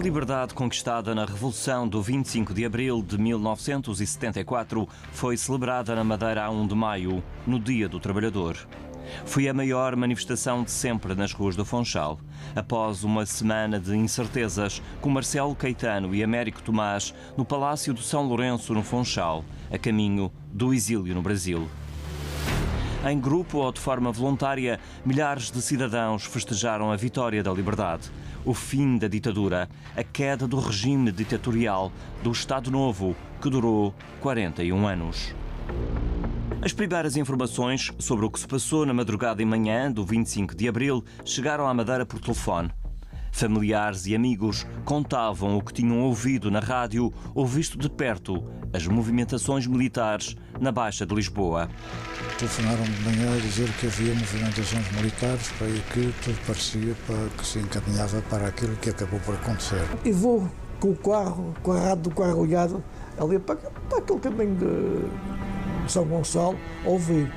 liberdade conquistada na Revolução do 25 de Abril de 1974 foi celebrada na Madeira a 1 de maio, no Dia do Trabalhador. Foi a maior manifestação de sempre nas ruas do Funchal, após uma semana de incertezas, com Marcelo Caetano e Américo Tomás no Palácio de São Lourenço, no Funchal, a caminho do exílio no Brasil. Em grupo ou de forma voluntária, milhares de cidadãos festejaram a vitória da liberdade, o fim da ditadura, a queda do regime ditatorial do Estado Novo, que durou 41 anos. As primeiras informações sobre o que se passou na madrugada e manhã do 25 de Abril chegaram à Madeira por telefone. Familiares e amigos contavam o que tinham ouvido na rádio ou visto de perto as movimentações militares na Baixa de Lisboa. Telefonaram de manhã a dizer que havia movimentações militares e que tudo parecia que se encaminhava para aquilo que acabou por acontecer. E vou com o carro, com a rádio do carro ligado, ali para aquele caminho de São Gonçalo, ouvi.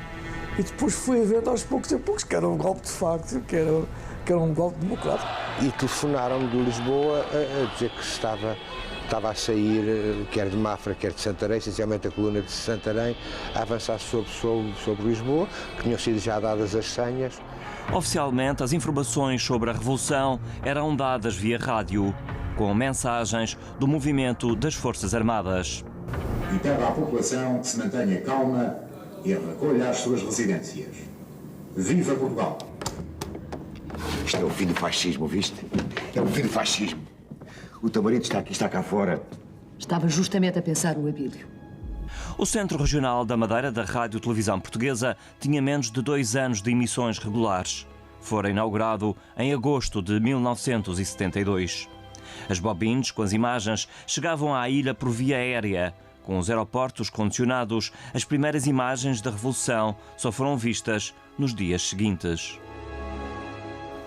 E depois fui a ver aos poucos e poucos que era um golpe de facto, que era um golpe democrático. E telefonaram de Lisboa a dizer que estava a sair, quer de Mafra, quer de Santarém, essencialmente a coluna de Santarém, a avançar sobre Lisboa, que tinham sido já dadas as senhas. Oficialmente, as informações sobre a Revolução eram dadas via rádio, com mensagens do movimento das Forças Armadas. E pede à população que se mantenha calma e recolha às suas residências. Viva Portugal! Isto é o fim do fascismo, viste? É o fim do fascismo. O Tamarito está cá fora. Estava justamente a pensar o Abílio. O Centro Regional da Madeira da Rádio Televisão Portuguesa tinha menos de 2 anos de emissões regulares. Fora inaugurado em agosto de 1972. As bobines com as imagens chegavam à ilha por via aérea. Com os aeroportos condicionados, as primeiras imagens da Revolução só foram vistas nos dias seguintes.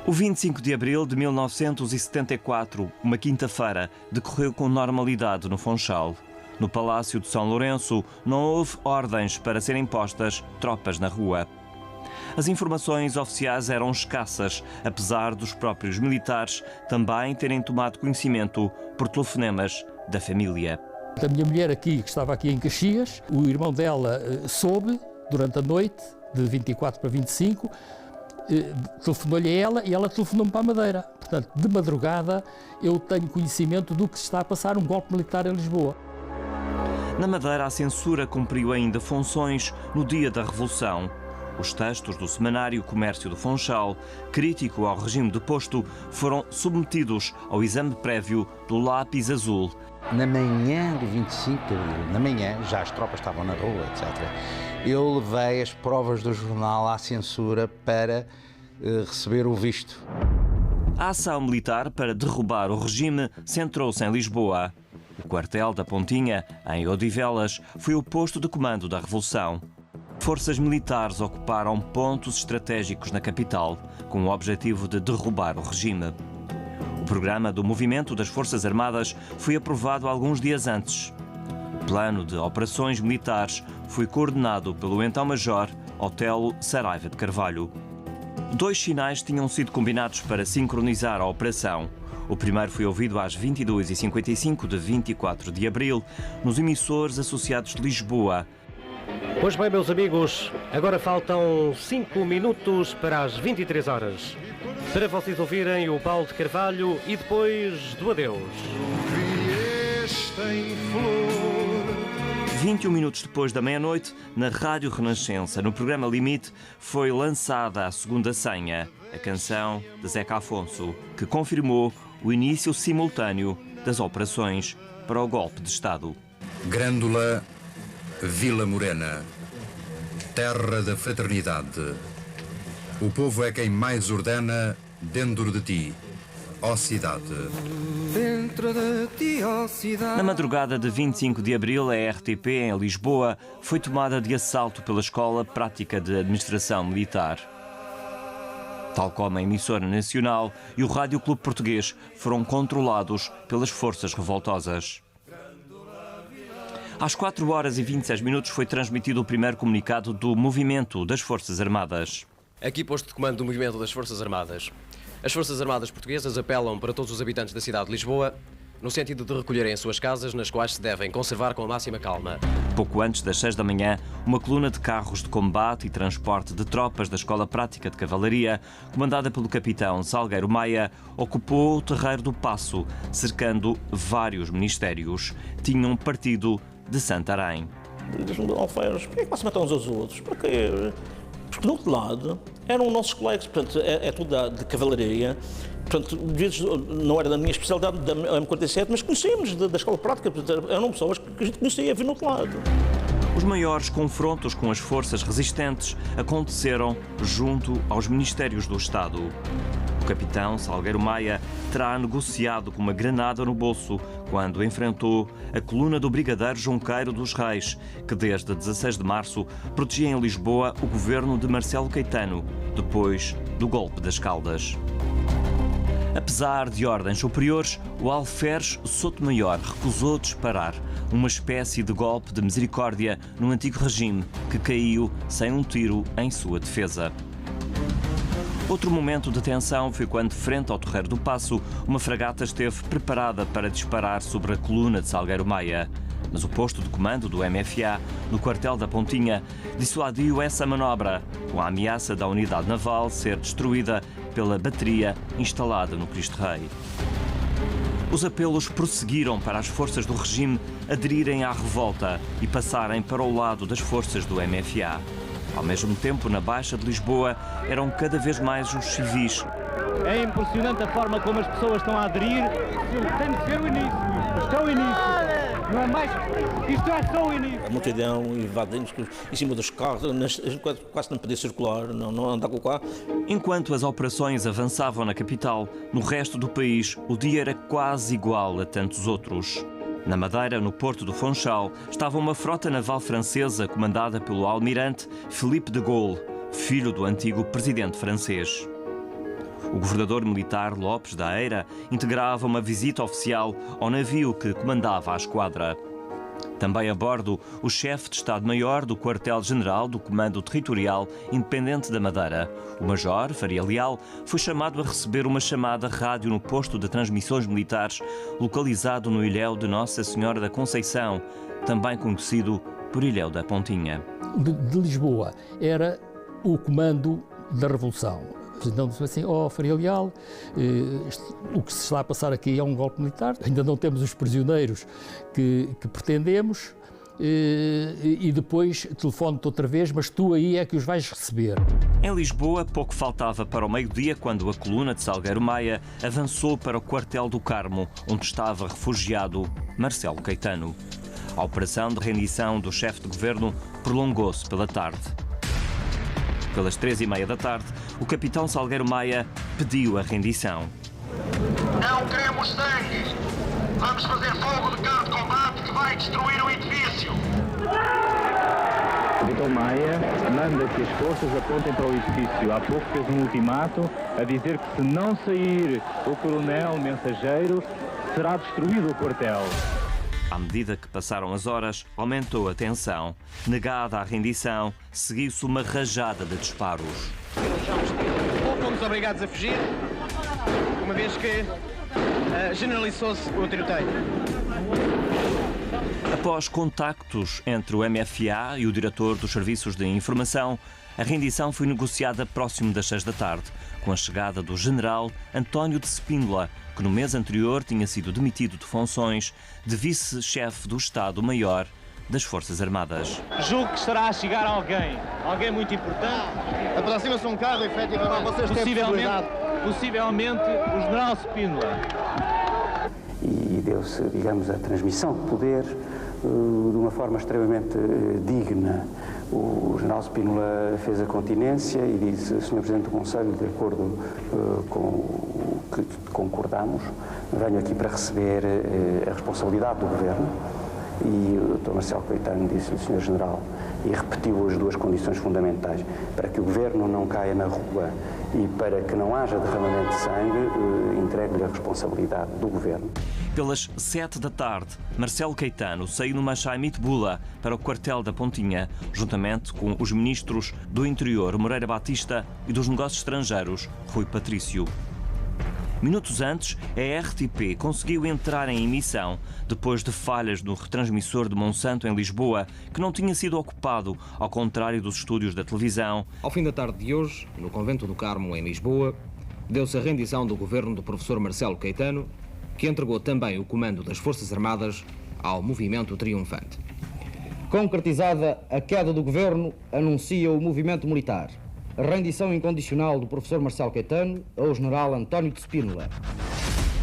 O 25 de abril de 1974, uma quinta-feira, decorreu com normalidade no Funchal. No Palácio de São Lourenço, não houve ordens para serem postas tropas na rua. As informações oficiais eram escassas, apesar dos próprios militares também terem tomado conhecimento por telefonemas da família. A minha mulher aqui, que estava aqui em Caxias, o irmão dela soube, durante a noite, de 24 para 25, telefonou-lhe a ela e ela telefonou-me para a Madeira. Portanto, de madrugada, eu tenho conhecimento do que se está a passar um golpe militar em Lisboa. Na Madeira, a censura cumpriu ainda funções no dia da Revolução. Os textos do semanário Comércio do Funchal, crítico ao regime deposto, foram submetidos ao exame prévio do lápis azul. Na manhã do 25 de abril, na manhã, já as tropas estavam na rua, etc., eu levei as provas do jornal à censura para receber o visto. A ação militar para derrubar o regime centrou-se em Lisboa. O quartel da Pontinha, em Odivelas, foi o posto de comando da Revolução. Forças militares ocuparam pontos estratégicos na capital, com o objetivo de derrubar o regime. O programa do Movimento das Forças Armadas foi aprovado alguns dias antes. O plano de operações militares foi coordenado pelo então Major Otelo Saraiva de Carvalho. 2 sinais tinham sido combinados para sincronizar a operação. O primeiro foi ouvido às 22h55 de 24 de abril, nos emissores associados de Lisboa. Pois bem, meus amigos, agora faltam 5 minutos para as 23 horas. Para vocês ouvirem o Paulo de Carvalho e depois do adeus. 21 minutos depois da meia-noite, na Rádio Renascença, no programa Limite, foi lançada a segunda senha, a canção de Zeca Afonso, que confirmou o início simultâneo das operações para o golpe de Estado. Grândola, Vila Morena, terra da fraternidade. O povo é quem mais ordena dentro de ti, ó cidade. Dentro de ti, ó cidade. Na madrugada de 25 de abril, a RTP, em Lisboa, foi tomada de assalto pela Escola Prática de Administração Militar. Tal como a emissora nacional e o Rádio Clube Português foram controlados pelas forças revoltosas. Às 4h26 foi transmitido o primeiro comunicado do Movimento das Forças Armadas. Aqui posto de comando do Movimento das Forças Armadas. As Forças Armadas Portuguesas apelam para todos os habitantes da cidade de Lisboa no sentido de recolherem as suas casas, nas quais se devem conservar com a máxima calma. Pouco antes das 6 da manhã, uma coluna de carros de combate e transporte de tropas da Escola Prática de Cavalaria, comandada pelo capitão Salgueiro Maia, ocupou o terreiro do Paço, cercando vários ministérios. Tinham partido de Santarém. Diz-me, Alferes, porquê que se matam uns aos outros? Porque do outro lado eram nossos colegas, portanto, é tudo de cavalaria. Portanto, vezes não era da minha especialidade, da M47, mas conhecíamos da Escola Prática, portanto, eram pessoas que a gente conhecia, havia no outro lado. Os maiores confrontos com as forças resistentes aconteceram junto aos Ministérios do Estado. O capitão Salgueiro Maia terá negociado com uma granada no bolso quando enfrentou a coluna do Brigadeiro Junqueiro dos Reis, que desde 16 de março protegia em Lisboa o governo de Marcelo Caetano, depois do golpe das Caldas. Apesar de ordens superiores, o alferes Sotomayor recusou disparar, uma espécie de golpe de misericórdia no antigo regime que caiu sem um tiro em sua defesa. Outro momento de tensão foi quando, frente ao Terreiro do Paço, uma fragata esteve preparada para disparar sobre a coluna de Salgueiro Maia. Mas o posto de comando do MFA, no quartel da Pontinha, dissuadiu essa manobra, com a ameaça da unidade naval ser destruída pela bateria instalada no Cristo Rei. Os apelos prosseguiram para as forças do regime aderirem à revolta e passarem para o lado das forças do MFA. Ao mesmo tempo, na Baixa de Lisboa, eram cada vez mais os civis. É impressionante a forma como as pessoas estão a aderir. Tem de ser o início. Isto é o início. Não é mais. Isto é só o início. A multidão invadindo em cima dos carros, quase não podia circular, não andar com o carro. Enquanto as operações avançavam na capital, no resto do país, o dia era quase igual a tantos outros. Na Madeira, no Porto do Funchal, estava uma frota naval francesa comandada pelo almirante Philippe de Gaulle, filho do antigo presidente francês. O governador militar Lopes da Eira integrava uma visita oficial ao navio que comandava a esquadra. Também a bordo, o chefe de Estado-Maior do Quartel-General do Comando Territorial Independente da Madeira, o Major Faria Leal, foi chamado a receber uma chamada rádio no posto de transmissões militares localizado no Ilhéu de Nossa Senhora da Conceição, também conhecido por Ilhéu da Pontinha. De Lisboa era o comando da Revolução. Então disse assim, Faria Leal, o que se está a passar aqui é um golpe militar, ainda não temos os prisioneiros que pretendemos e depois telefono-te outra vez, mas tu aí é que os vais receber. Em Lisboa, pouco faltava para o meio-dia quando a coluna de Salgueiro Maia avançou para o quartel do Carmo, onde estava refugiado Marcelo Caetano. A operação de rendição do chefe de governo prolongou-se pela tarde. Pelas 3h30 da tarde, o capitão Salgueiro Maia pediu a rendição. Não queremos sangue! Vamos fazer fogo de carro de combate que vai destruir o edifício! O capitão Maia manda que as forças apontem para o edifício. Há pouco fez um ultimato a dizer que se não sair o coronel mensageiro, será destruído o quartel. À medida que passaram as horas, aumentou a tensão. Negada a rendição, seguiu-se uma rajada de disparos. Fomos obrigados a fugir, uma vez que generalizou-se o tiroteio. Após contactos entre o MFA e o diretor dos Serviços de Informação, a rendição foi negociada próximo das 6 da tarde, com a chegada do general António de Spínola, que no mês anterior tinha sido demitido de funções de vice-chefe do Estado-Maior das Forças Armadas. Julgo que estará a chegar alguém muito importante. Aproxima-se um carro, efetivamente, vocês têm possivelmente o general Spínola. E deu-se, digamos, a transmissão de poder de uma forma extremamente digna. O general Spínola fez a continência e disse: Sr. Presidente do Conselho, de acordo com o que concordamos, venho aqui para receber a responsabilidade do Governo. E o Dr. Marcelo Caetano disse-lhe: Sr. General, e repetiu as duas condições fundamentais: para que o Governo não caia na rua e para que não haja derramamento de sangue, entregue-lhe a responsabilidade do Governo. Pelas 7 da tarde, Marcelo Caetano saiu numa Chaimite Bula para o quartel da Pontinha, juntamente com os ministros do Interior, Moreira Batista, e dos Negócios Estrangeiros, Rui Patrício. Minutos antes, a RTP conseguiu entrar em emissão, depois de falhas no retransmissor de Monsanto em Lisboa, que não tinha sido ocupado, ao contrário dos estúdios da televisão. Ao fim da tarde de hoje, no Convento do Carmo, em Lisboa, deu-se a rendição do governo do professor Marcelo Caetano, que entregou também o comando das Forças Armadas ao movimento triunfante. Concretizada a queda do governo, anuncia o movimento militar. A rendição incondicional do professor Marcelo Caetano ao general António de Spínola.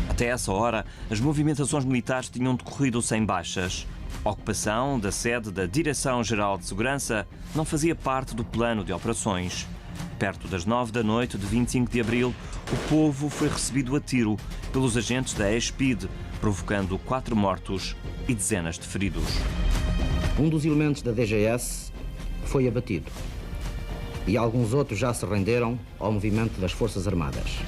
Até essa hora, as movimentações militares tinham decorrido sem baixas. A ocupação da sede da Direção-Geral de Segurança não fazia parte do plano de operações. Perto das 9 da noite de 25 de abril, o povo foi recebido a tiro pelos agentes da ESPID, provocando 4 mortos e dezenas de feridos. Um dos elementos da DGS foi abatido e alguns outros já se renderam ao movimento das Forças Armadas.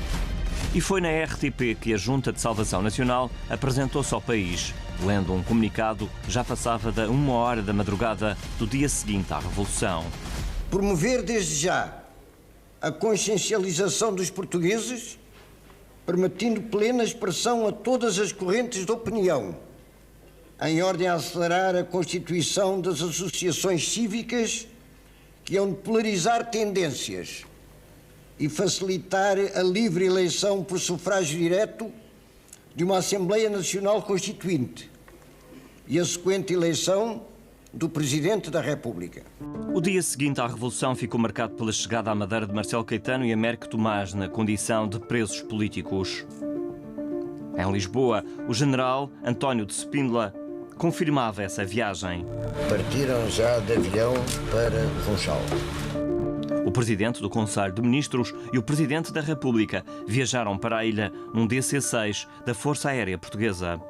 E foi na RTP que a Junta de Salvação Nacional apresentou-se ao país. Lendo um comunicado, já passava da 1h da madrugada do dia seguinte à Revolução. Promover desde já a consciencialização dos portugueses, permitindo plena expressão a todas as correntes de opinião, em ordem a acelerar a constituição das associações cívicas que hão de polarizar tendências e facilitar a livre eleição por sufrágio direto de uma Assembleia Nacional Constituinte e a sequente eleição do Presidente da República. O dia seguinte à Revolução ficou marcado pela chegada à Madeira de Marcelo Caetano e Américo Tomás na condição de presos políticos. Em Lisboa, o general António de Spínola confirmava essa viagem. Partiram já de avião para Funchal. O presidente do Conselho de Ministros e o presidente da República viajaram para a ilha num DC-6 da Força Aérea Portuguesa.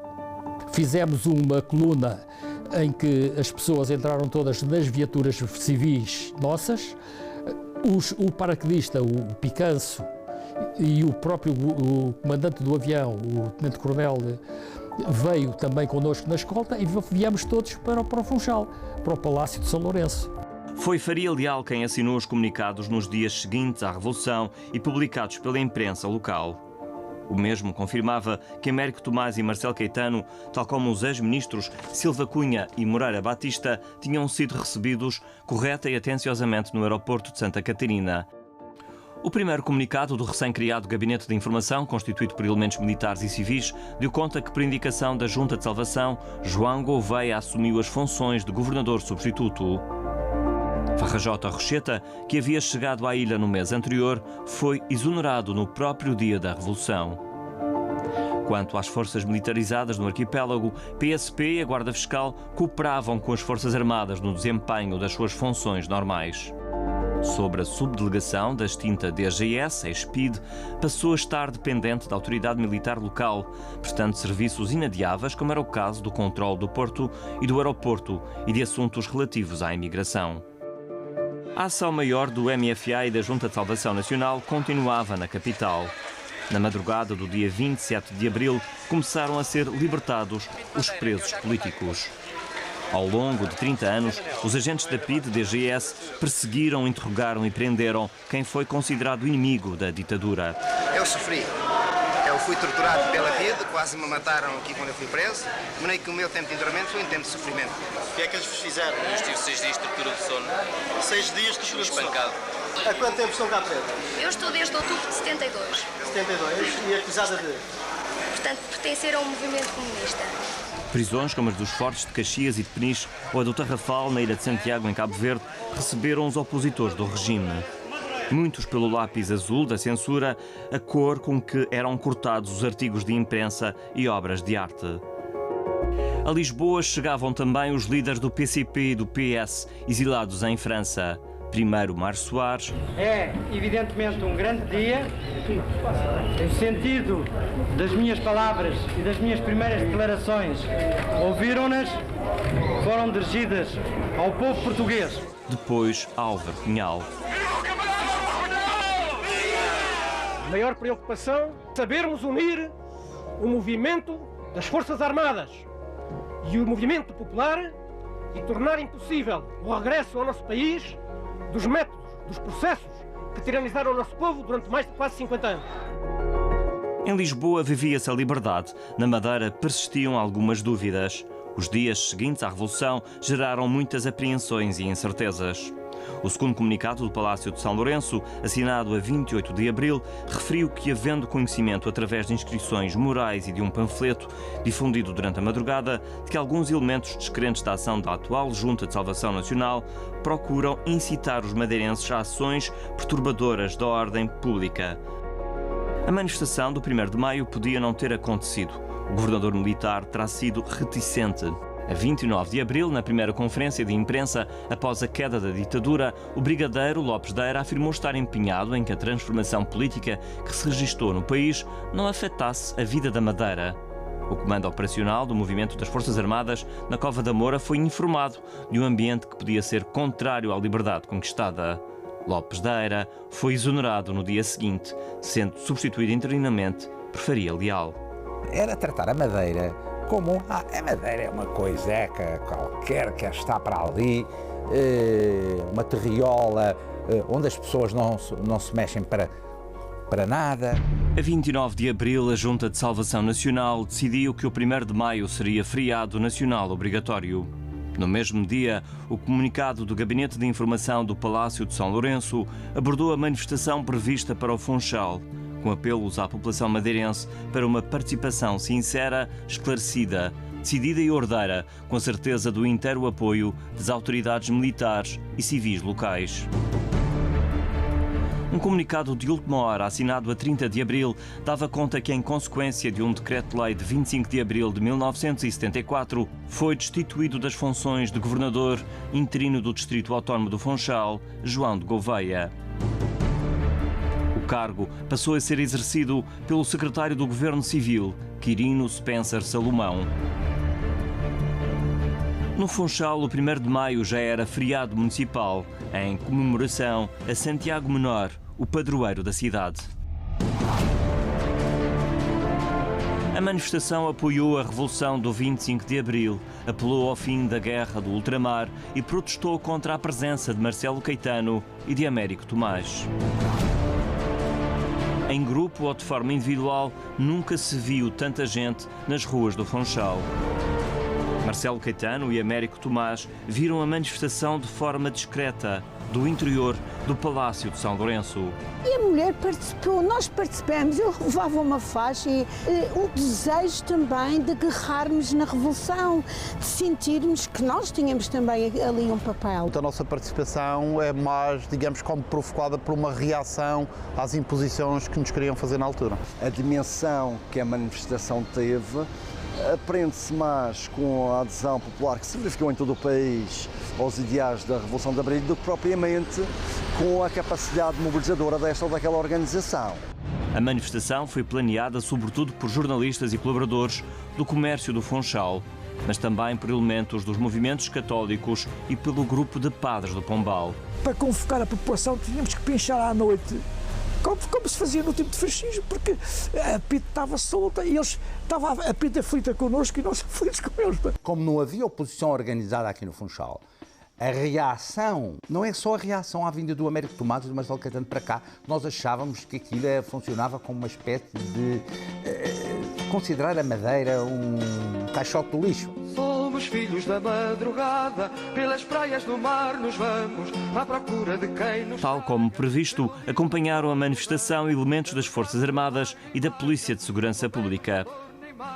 Fizemos uma coluna em que as pessoas entraram todas nas viaturas civis nossas. O paraquedista, o Picanço, e o próprio comandante do avião, o tenente-coronel, veio também connosco na escolta e viemos todos para o Funchal, para o Palácio de São Lourenço. Foi Faria Leal quem assinou os comunicados nos dias seguintes à Revolução e publicados pela imprensa local. O mesmo confirmava que Américo Tomás e Marcelo Caetano, tal como os ex-ministros Silva Cunha e Moreira Batista, tinham sido recebidos correta e atenciosamente no aeroporto de Santa Catarina. O primeiro comunicado do recém-criado Gabinete de Informação, constituído por elementos militares e civis, deu conta que, por indicação da Junta de Salvação, João Gouveia assumiu as funções de governador substituto. Farrajota Rocheta, que havia chegado à ilha no mês anterior, foi exonerado no próprio dia da Revolução. Quanto às forças militarizadas no arquipélago, PSP e a Guarda Fiscal cooperavam com as Forças Armadas no desempenho das suas funções normais. Sobre a subdelegação da extinta DGS, a ESPID, passou a estar dependente da autoridade militar local, prestando serviços inadiáveis, como era o caso do controle do porto e do aeroporto e de assuntos relativos à imigração. A ação maior do MFA e da Junta de Salvação Nacional continuava na capital. Na madrugada do dia 27 de abril, começaram a ser libertados os presos políticos. Ao longo de 30 anos, os agentes da PIDE-DGS perseguiram, interrogaram e prenderam quem foi considerado inimigo da ditadura. Eu sofri. Eu fui torturado pela PIDE, quase me mataram aqui quando eu fui preso, de maneira que o meu tempo de internamento foi um tempo de sofrimento. O que é que eles vos fizeram? Eu estive 6 dias de tortura de sono. 6 dias de tortura de sono? Espancado. Há quanto tempo estão cá presos? Eu estou desde outubro de 72. 72? E acusada de? Portanto, pertencer a um movimento comunista. Prisões como as dos Fortes de Caxias e de Peniche ou a do Tarrafal, na Ilha de Santiago, em Cabo Verde, receberam os opositores do regime. Muitos pelo lápis azul da censura, a cor com que eram cortados os artigos de imprensa e obras de arte. A Lisboa chegavam também os líderes do PCP e do PS, exilados em França. Primeiro Mário Soares. É, evidentemente, um grande dia. O sentido das minhas palavras e das minhas primeiras declarações, ouviram-nas, foram dirigidas ao povo português. Depois, Álvaro Cunhal. A maior preocupação, sabermos unir o movimento das Forças Armadas e o movimento popular e tornar impossível o regresso ao nosso país dos métodos, dos processos que tiranizaram o nosso povo durante mais de quase 50 anos. Em Lisboa vivia-se a liberdade. Na Madeira persistiam algumas dúvidas. Os dias seguintes à Revolução geraram muitas apreensões e incertezas. O segundo comunicado do Palácio de São Lourenço, assinado a 28 de abril, referiu que, havendo conhecimento através de inscrições morais e de um panfleto difundido durante a madrugada, de que alguns elementos descrentes da ação da atual Junta de Salvação Nacional procuram incitar os madeirenses a ações perturbadoras da ordem pública. A manifestação do 1º de maio podia não ter acontecido. O governador militar terá sido reticente. A 29 de abril, na primeira conferência de imprensa após a queda da ditadura, o brigadeiro Lopes Deira afirmou estar empenhado em que a transformação política que se registou no país não afetasse a vida da Madeira. O comando operacional do movimento das Forças Armadas na Cova da Moura foi informado de um ambiente que podia ser contrário à liberdade conquistada. Lopes Deira foi exonerado no dia seguinte, sendo substituído interinamente por Faria Leal. Era tratar a Madeira como a Madeira é uma coiseca qualquer que está para ali, uma terriola onde as pessoas não se mexem para nada. A 29 de abril, a Junta de Salvação Nacional decidiu que o 1º de maio seria feriado nacional obrigatório. No mesmo dia, o comunicado do Gabinete de Informação do Palácio de São Lourenço abordou a manifestação prevista para o Funchal, com apelos à população madeirense para uma participação sincera, esclarecida, decidida e ordeira, com a certeza do inteiro apoio das autoridades militares e civis locais. Um comunicado de última hora, assinado a 30 de abril, dava conta que, em consequência de um decreto-lei de 25 de abril de 1974, foi destituído das funções de governador interino do Distrito Autónomo do Funchal, João de Gouveia. O cargo passou a ser exercido pelo secretário do Governo Civil, Quirino Spencer Salomão. No Funchal, o 1º de maio já era feriado municipal, em comemoração a Santiago Menor, o padroeiro da cidade. A manifestação apoiou a Revolução do 25 de abril, apelou ao fim da Guerra do Ultramar e protestou contra a presença de Marcelo Caetano e de Américo Tomás. Em grupo ou de forma individual, nunca se viu tanta gente nas ruas do Funchal. Marcelo Caetano e Américo Tomás viram a manifestação de forma discreta, do interior do Palácio de São Lourenço. E a mulher participou, nós participamos, eu levava uma faixa e um desejo também de agarrarmos na Revolução, de sentirmos que nós tínhamos também ali um papel. A nossa participação é mais, digamos, como provocada por uma reação às imposições que nos queriam fazer na altura. A dimensão que a manifestação teve aprende-se mais com a adesão popular que se verificou em todo o país aos ideais da Revolução de Abril do que propriamente com a capacidade mobilizadora desta ou daquela organização. A manifestação foi planeada sobretudo por jornalistas e colaboradores do comércio do Funchal, mas também por elementos dos movimentos católicos e pelo grupo de padres do Pombal. Para convocar a população tínhamos que pinchar à noite, como se fazia no tempo de fascismo, porque a PIDE estava solta e estava a PIDE aflita connosco e nós aflitos com eles. Como não havia oposição organizada aqui no Funchal, a reação, não é só a reação à vinda do Américo Tomás e do Marcelo Caetano para cá, nós achávamos que aquilo funcionava como uma espécie de considerar a Madeira um caixote do lixo. Somos filhos da madrugada, pelas praias do mar nos vamos, à procura de quem nos... Tal como previsto, acompanharam a manifestação elementos das Forças Armadas e da Polícia de Segurança Pública.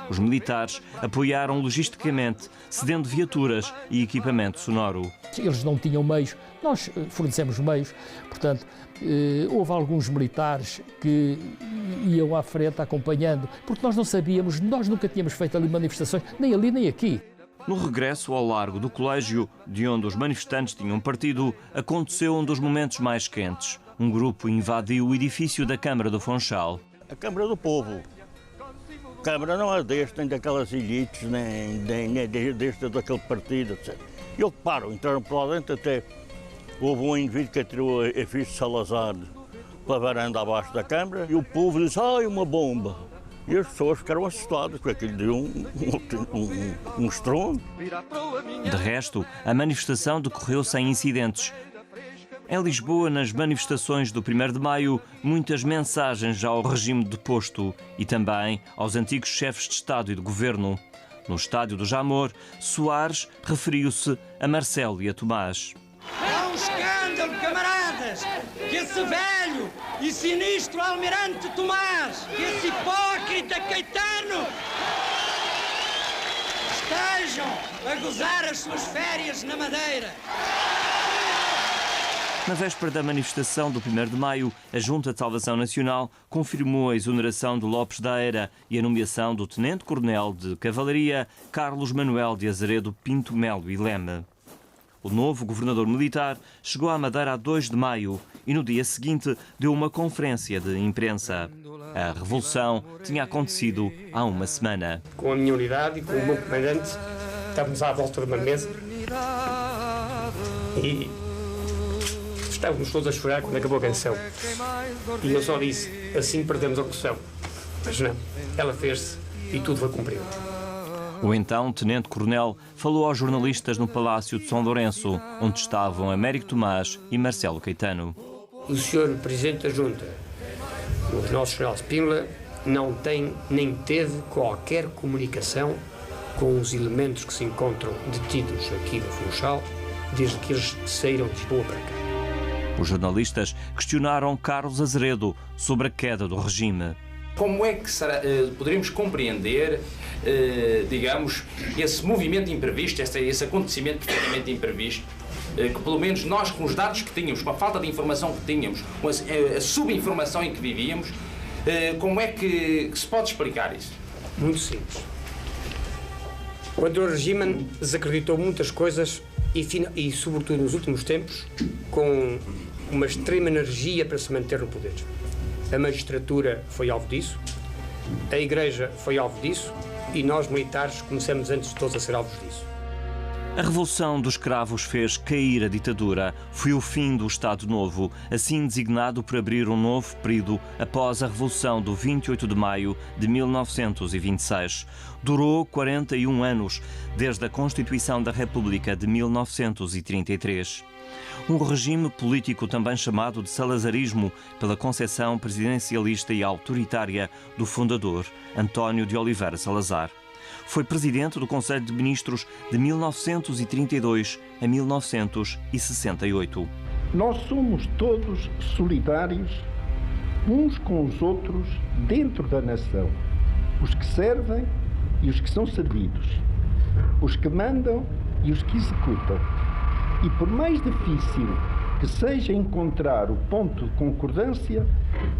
Os militares apoiaram logisticamente, cedendo viaturas e equipamento sonoro. Eles não tinham meios, nós fornecemos meios, portanto, houve alguns militares que iam à frente acompanhando, porque nós não sabíamos, nós nunca tínhamos feito ali manifestações, nem ali nem aqui. No regresso ao largo do colégio, de onde os manifestantes tinham partido, aconteceu um dos momentos mais quentes. Um grupo invadiu o edifício da Câmara do Funchal. A Câmara do Povo. A Câmara não é deste, nem daquelas elites, nem deste daquele partido, etc. E ocuparam, entraram por lá dentro até. Houve um indivíduo que atirou a ficha de Salazar pela varanda abaixo da Câmara e o povo disse, ai, uma bomba. E as pessoas ficaram assustadas, porque aquilo deu um estrondo. De resto, a manifestação decorreu sem incidentes. Em Lisboa, nas manifestações do 1º de Maio, muitas mensagens ao regime deposto e também aos antigos chefes de Estado e de Governo. No estádio do Jamor, Soares referiu-se a Marcelo e a Tomás. É um escândalo, camaradas, que esse velho e sinistro almirante Tomás, que esse hipócrita Caetano estejam a gozar as suas férias na Madeira. Na véspera da manifestação do 1º de Maio, a Junta de Salvação Nacional confirmou a exoneração de Lopes da Eira e a nomeação do Tenente-Coronel de Cavalaria Carlos Manuel de Azeredo Pinto Melo e Leme. O novo governador militar chegou à Madeira a 2 de maio e no dia seguinte deu uma conferência de imprensa. A revolução tinha acontecido há uma semana. Com a minha unidade e com o meu comandante, estávamos à volta de uma mesa e estávamos todos a chorar quando acabou a canção. E eu só disse, assim perdemos a locução. Mas não, ela fez-se e tudo foi cumprido. O então Tenente-Coronel falou aos jornalistas no Palácio de São Lourenço, onde estavam Américo Tomás e Marcelo Caetano. O senhor Presidente da Junta, o nosso General Spínola, não tem nem teve qualquer comunicação com os elementos que se encontram detidos aqui no Funchal, desde que eles saíram de Lisboa para cá. Os jornalistas questionaram Carlos Azeredo sobre a queda do regime. Como é que poderíamos compreender, digamos, esse movimento imprevisto, esse acontecimento perfeitamente imprevisto, que pelo menos nós, com os dados que tínhamos, com a falta de informação que tínhamos, com a subinformação em que vivíamos, como é que se pode explicar isso? Muito simples. O anterior regime desacreditou muitas coisas e, sobretudo nos últimos tempos, com uma extrema energia para se manter no poder. A magistratura foi alvo disso, a Igreja foi alvo disso e nós, militares, começamos antes de todos a ser alvos disso. A Revolução dos Cravos fez cair a ditadura. Foi o fim do Estado Novo, assim designado por abrir um novo período após a Revolução do 28 de maio de 1926. Durou 41 anos, desde a Constituição da República de 1933. Um regime político também chamado de salazarismo pela concepção presidencialista e autoritária do fundador, António de Oliveira Salazar. Foi presidente do Conselho de Ministros de 1932 a 1968. Nós somos todos solidários uns com os outros dentro da nação. Os que servem e os que são servidos. Os que mandam e os que executam. E por mais difícil que seja encontrar o ponto de concordância,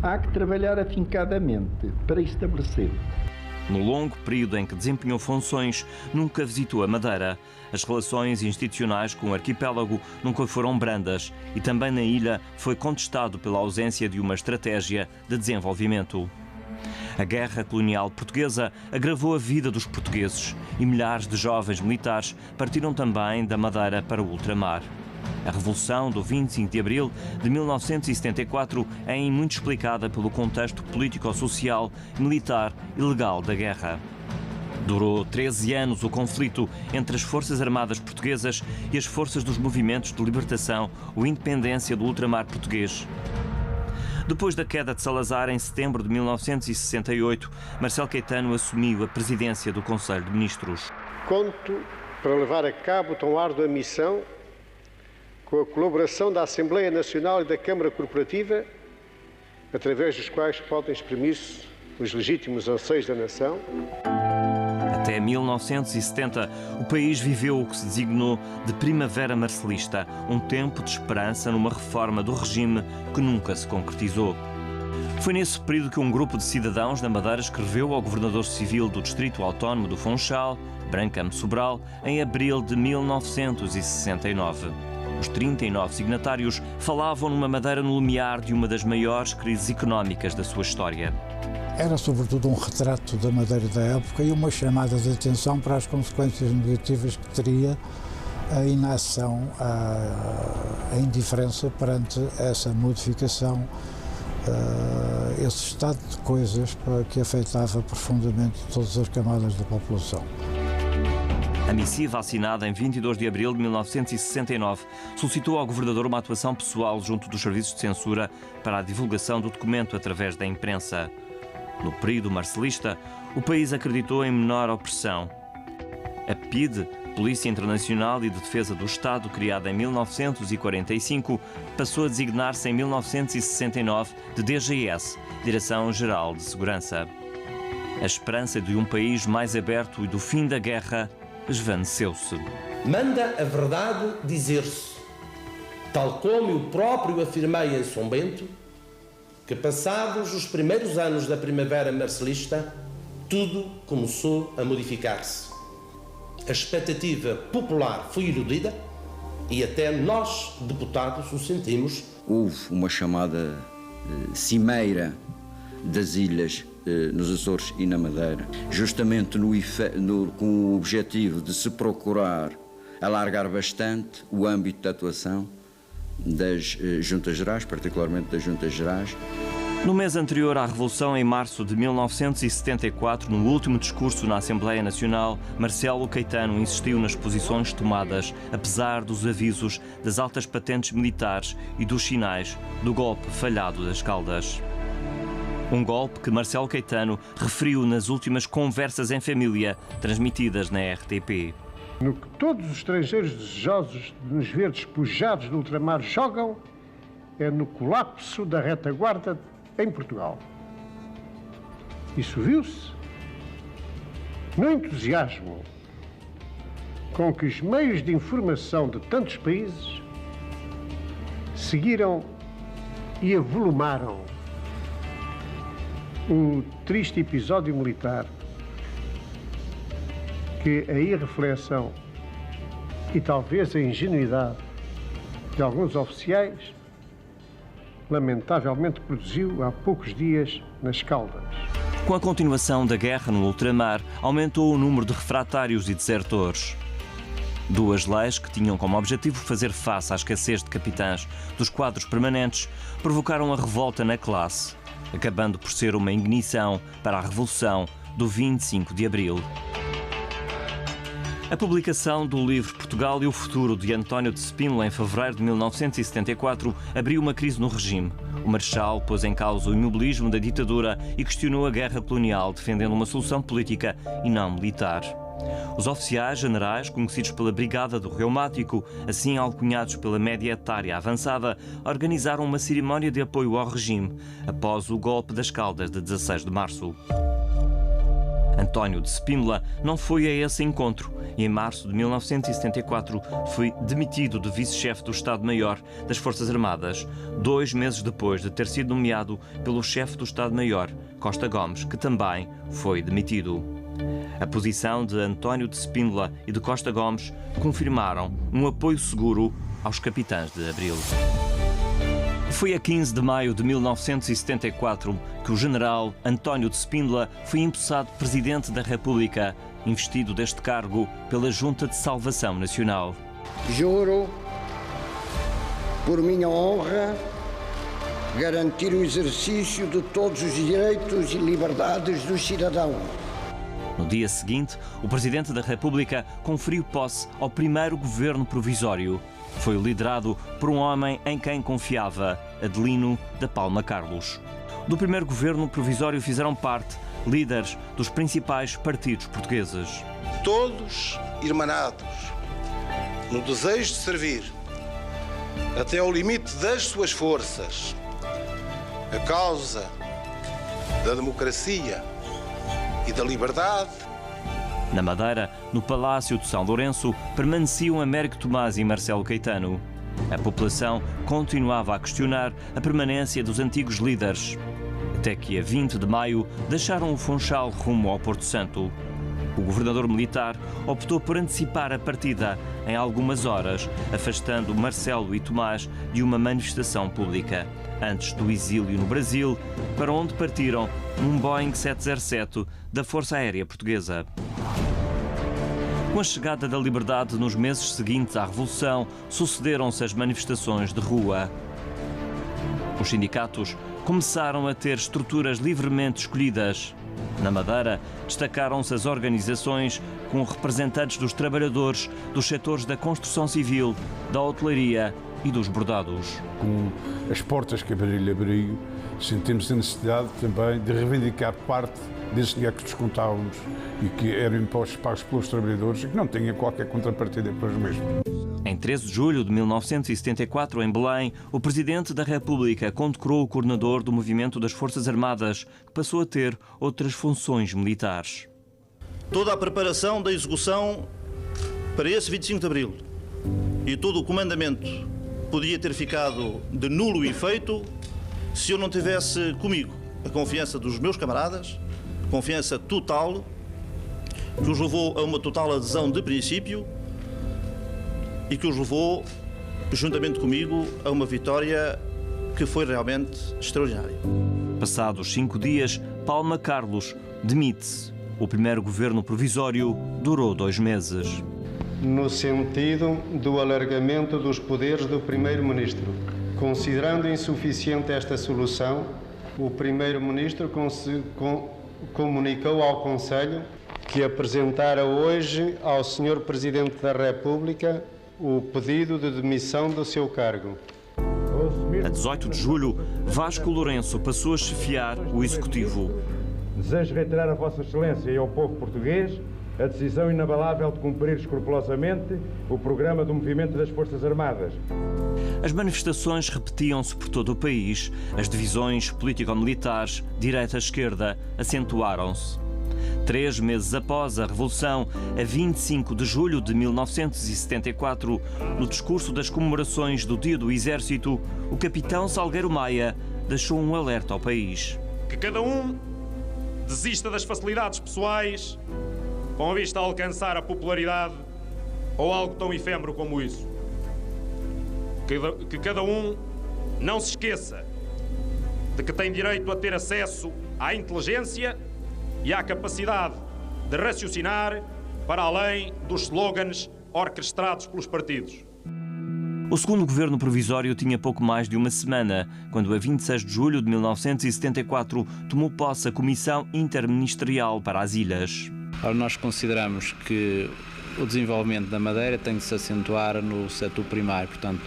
há que trabalhar afincadamente para estabelecê-lo. No longo período em que desempenhou funções, nunca visitou a Madeira. As relações institucionais com o arquipélago nunca foram brandas e também na ilha foi contestado pela ausência de uma estratégia de desenvolvimento. A Guerra Colonial Portuguesa agravou a vida dos portugueses e milhares de jovens militares partiram também da Madeira para o ultramar. A Revolução do 25 de Abril de 1974 é em muito explicada pelo contexto político-social, militar e legal da guerra. Durou 13 anos o conflito entre as Forças Armadas Portuguesas e as forças dos movimentos de libertação ou independência do ultramar português. Depois da queda de Salazar, em setembro de 1968, Marcelo Caetano assumiu a presidência do Conselho de Ministros. Conto para levar a cabo tão árdua missão com a colaboração da Assembleia Nacional e da Câmara Corporativa, através dos quais podem exprimir-se os legítimos anseios da nação. Até 1970, o país viveu o que se designou de Primavera Marcelista, um tempo de esperança numa reforma do regime que nunca se concretizou. Foi nesse período que um grupo de cidadãos da Madeira escreveu ao governador civil do Distrito Autónomo do Funchal, Brancame Sobral, em abril de 1969. Os 39 signatários falavam numa Madeira no limiar de uma das maiores crises económicas da sua história. Era sobretudo um retrato da Madeira da época e uma chamada de atenção para as consequências negativas que teria a inação, a indiferença perante essa modificação, esse estado de coisas que afetava profundamente todas as camadas da população. A A missiva, assinada em 22 de abril de 1969, solicitou ao governador uma atuação pessoal junto dos serviços de censura para a divulgação do documento através da imprensa. No período marcelista, o país acreditou em menor opressão. A PIDE, Polícia Internacional e de Defesa do Estado, criada em 1945, passou a designar-se em 1969 de DGS, Direção-Geral de Segurança. A esperança de um país mais aberto e do fim da guerra esvaneceu-se. Manda a verdade dizer-se, tal como eu próprio afirmei em São Bento, que passados os primeiros anos da primavera marcelista, tudo começou a modificar-se. A expectativa popular foi iludida e até nós, deputados, o sentimos. Houve uma chamada cimeira das ilhas nos Açores e na Madeira, justamente com o objetivo de se procurar alargar bastante o âmbito de atuação das Juntas Gerais, particularmente das Juntas Gerais. No mês anterior à Revolução, em março de 1974, no último discurso na Assembleia Nacional, Marcelo Caetano insistiu nas posições tomadas, apesar dos avisos das altas patentes militares e dos sinais do golpe falhado das Caldas. Um golpe que Marcelo Caetano referiu nas últimas conversas em família transmitidas na RTP. No que todos os estrangeiros desejosos de nos ver despojados do ultramar jogam é no colapso da retaguarda em Portugal. Isso viu-se no entusiasmo com que os meios de informação de tantos países seguiram e avolumaram um triste episódio militar que a irreflexão e talvez a ingenuidade de alguns oficiais lamentavelmente produziu há poucos dias nas Caldas. Com a continuação da guerra no ultramar, aumentou o número de refratários e desertores. Duas leis que tinham como objetivo fazer face à escassez de capitães dos quadros permanentes provocaram a revolta na classe, acabando por ser uma ignição para a Revolução do 25 de Abril. A publicação do livro Portugal e o Futuro, de António de Spínola, em fevereiro de 1974, abriu uma crise no regime. O Marechal pôs em causa o imobilismo da ditadura e questionou a guerra colonial, defendendo uma solução política e não militar. Os oficiais generais, conhecidos pela Brigada do Reumático, assim alcunhados pela média etária avançada, organizaram uma cerimónia de apoio ao regime após o golpe das Caldas de 16 de março. António de Spínola não foi a esse encontro e, em março de 1974, foi demitido de vice-chefe do Estado-Maior das Forças Armadas, 2 meses depois de ter sido nomeado pelo chefe do Estado-Maior, Costa Gomes, que também foi demitido. A posição de António de Spínola e de Costa Gomes confirmaram um apoio seguro aos capitães de Abril. Foi a 15 de maio de 1974 que o general António de Spínola foi empossado Presidente da República, investido deste cargo pela Junta de Salvação Nacional. Juro, por minha honra, garantir o exercício de todos os direitos e liberdades dos cidadãos. No dia seguinte, o Presidente da República conferiu posse ao primeiro governo provisório. Foi liderado por um homem em quem confiava, Adelino da Palma Carlos. Do primeiro governo provisório fizeram parte líderes dos principais partidos portugueses. Todos irmanados no desejo de servir, até ao limite das suas forças, a causa da democracia e da liberdade. Na Madeira, no Palácio de São Lourenço, permaneciam Américo Tomás e Marcelo Caetano. A população continuava a questionar a permanência dos antigos líderes, até que, a 20 de maio, deixaram o Funchal rumo ao Porto Santo. O governador militar optou por antecipar a partida em algumas horas, afastando Marcelo e Tomás de uma manifestação pública, antes do exílio no Brasil, para onde partiram num Boeing 707 da Força Aérea Portuguesa. Com a chegada da liberdade nos meses seguintes à Revolução, sucederam-se as manifestações de rua. Os sindicatos começaram a ter estruturas livremente escolhidas. Na Madeira, destacaram-se as organizações com representantes dos trabalhadores dos setores da construção civil, da hotelaria e dos bordados. Com as portas que Abril abriu, sentimos a necessidade também de reivindicar parte desse dinheiro que descontávamos e que eram impostos pagos pelos trabalhadores e que não tinha qualquer contrapartida para os mesmos. Em 13 de julho de 1974, em Belém, o Presidente da República condecorou o coordenador do movimento das Forças Armadas, que passou a ter outras funções militares. Toda a preparação da execução para esse 25 de Abril e todo o comandamento podia ter ficado de nulo efeito se eu não tivesse comigo a confiança dos meus camaradas, confiança total, que os levou a uma total adesão de princípio e que os levou, juntamente comigo, a uma vitória que foi realmente extraordinária. Passados 5 dias, Palma Carlos demite-se. O primeiro governo provisório durou 2 meses. No sentido do alargamento dos poderes do Primeiro-Ministro. Considerando insuficiente esta solução, o Primeiro-Ministro comunicou ao Conselho que apresentara hoje ao Sr. Presidente da República o pedido de demissão do seu cargo. A 18 de julho, Vasco Lourenço passou a chefiar o Executivo. Desejo reiterar a Vossa Excelência e ao povo português a decisão inabalável de cumprir escrupulosamente o programa do Movimento das Forças Armadas. As manifestações repetiam-se por todo o país. As divisões político-militares, direita-esquerda, acentuaram-se. 3 meses após a Revolução, a 25 de julho de 1974, no discurso das comemorações do Dia do Exército, o capitão Salgueiro Maia deixou um alerta ao país. Que cada um desista das facilidades pessoais com vista a alcançar a popularidade ou algo tão efêmero como isso. Que cada um não se esqueça de que tem direito a ter acesso à inteligência e à capacidade de raciocinar para além dos slogans orquestrados pelos partidos. O segundo governo provisório tinha pouco mais de uma semana, quando a 26 de julho de 1974 tomou posse a Comissão Interministerial para as Ilhas. Ora, nós consideramos que o desenvolvimento da Madeira tem de se acentuar no setor primário, portanto,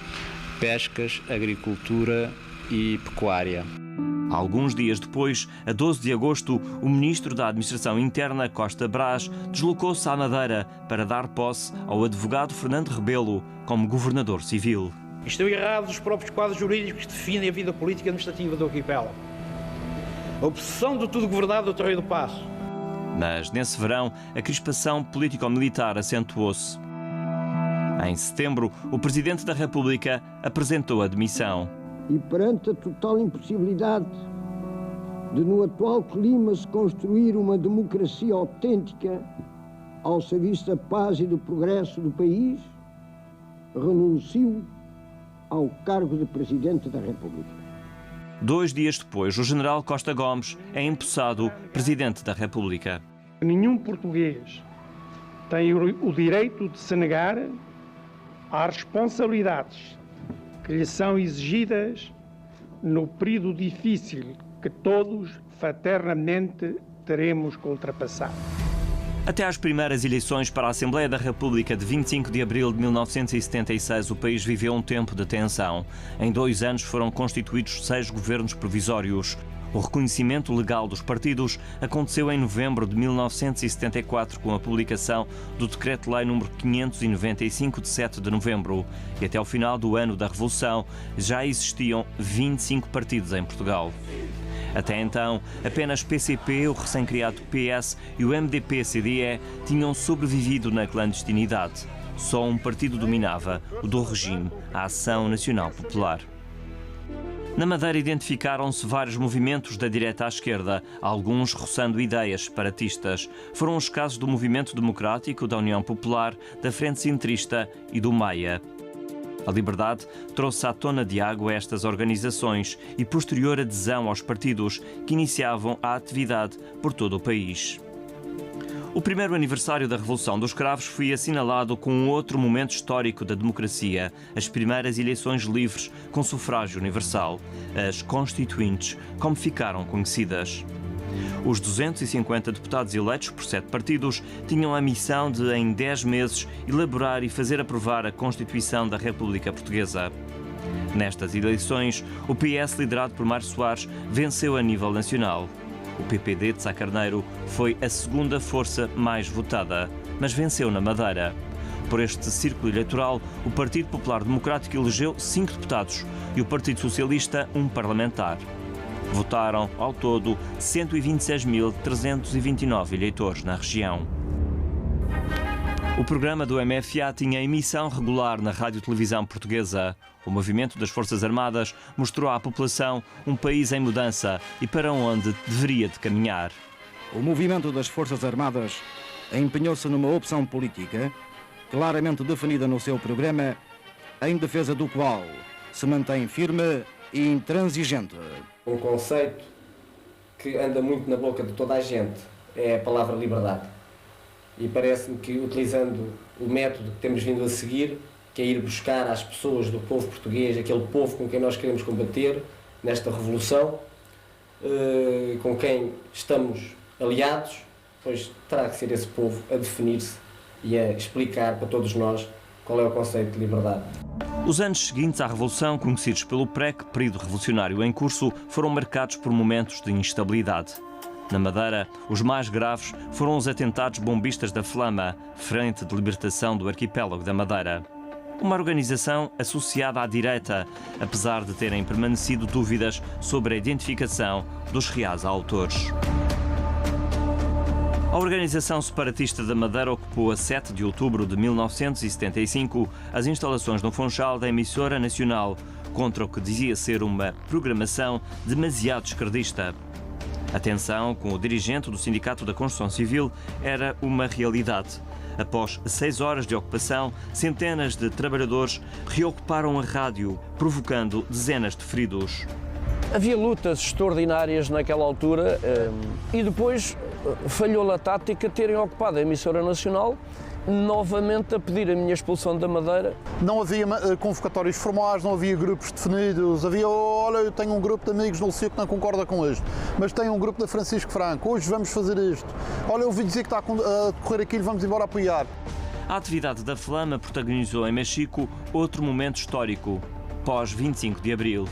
pescas, agricultura e pecuária. Alguns dias depois, a 12 de agosto, o Ministro da Administração Interna, Costa Brás, deslocou-se à Madeira para dar posse ao advogado Fernando Rebelo como governador civil. Estão errados os próprios quadros jurídicos que definem a vida política e administrativa do arquipélago. A obsessão de tudo governado do Rei do Paço. Mas, nesse verão, a crispação político-militar acentuou-se. Em setembro, o Presidente da República apresentou a demissão. E perante a total impossibilidade de, no atual clima, se construir uma democracia autêntica ao serviço da paz e do progresso do país, renuncio ao cargo de Presidente da República. 2 dias depois, o general Costa Gomes é empossado Presidente da República. Nenhum português tem o direito de se negar às responsabilidades que lhe são exigidas no período difícil que todos fraternamente teremos que ultrapassar. Até às primeiras eleições para a Assembleia da República de 25 de abril de 1976, o país viveu um tempo de tensão. Em 2 anos foram constituídos 6 governos provisórios. O reconhecimento legal dos partidos aconteceu em novembro de 1974 com a publicação do Decreto-Lei nº 595 de 7 de novembro. E até ao final do ano da Revolução já existiam 25 partidos em Portugal. Até então, apenas PCP, o recém-criado PS e o MDP-CDE tinham sobrevivido na clandestinidade. Só um partido dominava, o do regime, a Ação Nacional Popular. Na Madeira identificaram-se vários movimentos da direita à esquerda, alguns roçando ideias separatistas. Foram os casos do Movimento Democrático, da União Popular, da Frente Centrista e do Maia. A liberdade trouxe à tona de água estas organizações e posterior adesão aos partidos que iniciavam a atividade por todo o país. O primeiro aniversário da Revolução dos Cravos foi assinalado com um outro momento histórico da democracia, as primeiras eleições livres com sufrágio universal, as constituintes, como ficaram conhecidas. Os 250 deputados eleitos por 7 partidos tinham a missão de, em 10 meses, elaborar e fazer aprovar a Constituição da República Portuguesa. Nestas eleições, o PS, liderado por Mário Soares, venceu a nível nacional. O PPD de Sá Carneiro foi a segunda força mais votada, mas venceu na Madeira. Por este círculo eleitoral, o Partido Popular Democrático elegeu 5 deputados e o Partido Socialista 1 parlamentar. Votaram, ao todo, 126.329 eleitores na região. O programa do MFA tinha emissão regular na rádio-televisão portuguesa. O movimento das Forças Armadas mostrou à população um país em mudança e para onde deveria de caminhar. O movimento das Forças Armadas empenhou-se numa opção política claramente definida no seu programa, em defesa do qual se mantém firme e intransigente. Um conceito que anda muito na boca de toda a gente é a palavra liberdade. E parece-me que, utilizando o método que temos vindo a seguir, que é ir buscar às pessoas do povo português, aquele povo com quem nós queremos combater nesta revolução, com quem estamos aliados, pois terá que ser esse povo a definir-se e a explicar para todos nós qual é o conceito de liberdade. Os anos seguintes à Revolução, conhecidos pelo PREC, período revolucionário em curso, foram marcados por momentos de instabilidade. Na Madeira, os mais graves foram os atentados bombistas da Flama, Frente de Libertação do Arquipélago da Madeira. Uma organização associada à direita, apesar de terem permanecido dúvidas sobre a identificação dos reais autores. A Organização Separatista da Madeira ocupou a 7 de outubro de 1975 as instalações no Funchal da emissora nacional, contra o que dizia ser uma programação demasiado esquerdista. A tensão com o dirigente do Sindicato da Construção Civil era uma realidade. Após 6 horas de ocupação, centenas de trabalhadores reocuparam a rádio, provocando dezenas de feridos. Havia lutas extraordinárias naquela altura e depois falhou a tática de terem ocupado a emissora nacional, novamente a pedir a minha expulsão da Madeira. Não havia convocatórios formais, não havia grupos definidos, havia, olha, eu tenho um grupo de amigos no Liceu que não concorda com isto, mas tenho um grupo da Francisco Franco, hoje vamos fazer isto. Olha, eu ouvi dizer que está a decorrer aquilo, vamos embora apoiar. A atividade da Flama protagonizou em Machico outro momento histórico, pós-25 de Abril.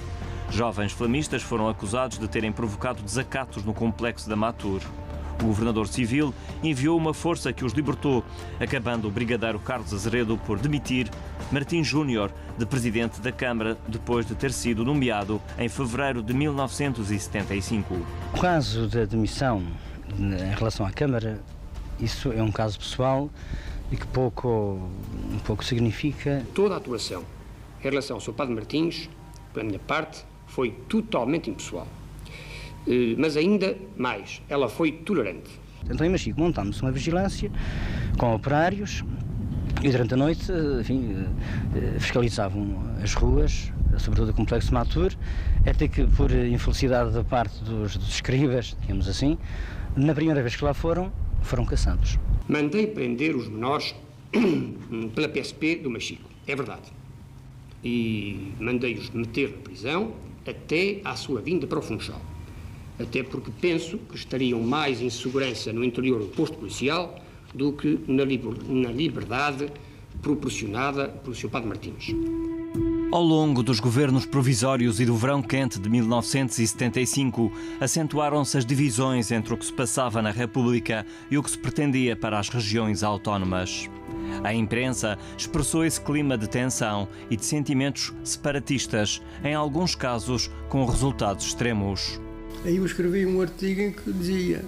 Jovens flamistas foram acusados de terem provocado desacatos no complexo da Matur. O governador civil enviou uma força que os libertou, acabando o brigadeiro Carlos Azeredo por demitir Martim Júnior de presidente da Câmara depois de ter sido nomeado em fevereiro de 1975. O caso da demissão em relação à Câmara, isso é um caso pessoal e que pouco significa. Toda a atuação em relação ao Sr. Padre Martins, pela minha parte, foi totalmente impessoal. Mas ainda mais, ela foi tolerante. Então, em Machico, montámos uma vigilância com operários e durante a noite, enfim, fiscalizavam as ruas, sobretudo o complexo Matur, até que, por infelicidade da parte dos escribas, digamos assim, na primeira vez que lá foram caçados. Mandei prender os menores pela PSP do Machico, é verdade. E mandei-os meter na prisão até à sua vinda para o Funchal. Até porque penso que estariam mais em segurança no interior do posto policial do que na liberdade proporcionada pelo Sr. Padre Martins. Ao longo dos governos provisórios e do verão quente de 1975, acentuaram-se as divisões entre o que se passava na República e o que se pretendia para as regiões autónomas. A imprensa expressou esse clima de tensão e de sentimentos separatistas, em alguns casos com resultados extremos. Aí eu escrevi um artigo em que dizia: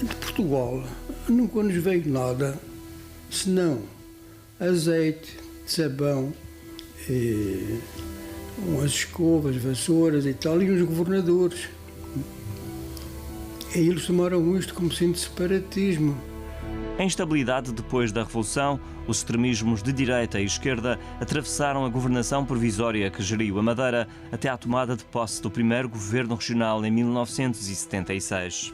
de Portugal nunca nos veio nada senão azeite, sabão, umas escovas, vassouras e tal, e uns governadores. E eles tomaram isto como sendo separatismo. A instabilidade depois da Revolução, os extremismos de direita e esquerda atravessaram a governação provisória que geriu a Madeira até à tomada de posse do primeiro governo regional em 1976.